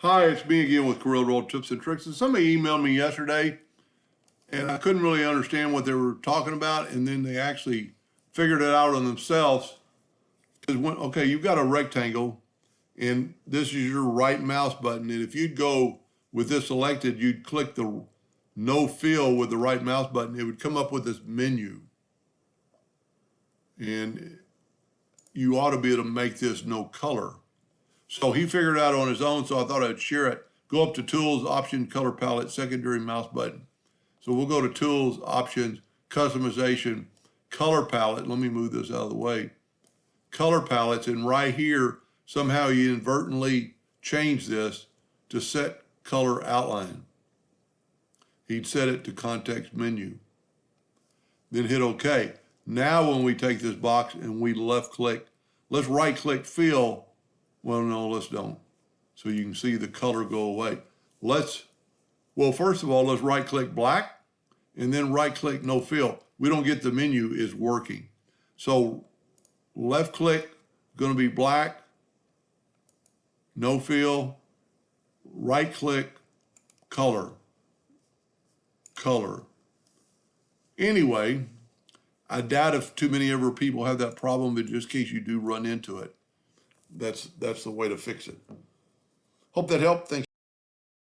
Hi, it's me again with Corel Roll Tips and Tricks. And somebody emailed me yesterday, and I couldn't really understand what they were talking about, and then they actually figured it out on themselves. Because okay, you've got a rectangle, and this is your right mouse button, and if you'd go with this selected, you'd click the no fill with the right mouse button. It would come up with this menu, and you ought to be able to make this no color. So he figured it out on his own, so I thought I'd share it. Go up to Tools, Option, Color Palette, Secondary Mouse Button. So we'll go to Tools, Options, Customization, Color Palette. Let me move this out of the way. Color Palettes, and right here, somehow you inadvertently change this to Set Color Outline. He'd set it to Context Menu. Then hit OK. Now when we take this box and we left click, let's right click Fill. Well, no, let's don't. So you can see the color go away. Well, first of all, let's right click black and then right click no fill. We don't get the menu is working. So left click, going to be black, no fill, right click, color. Anyway, I doubt if too many other people have that problem, but just in case you do run into it, that's the way to fix it. Hope that helped. Thanks.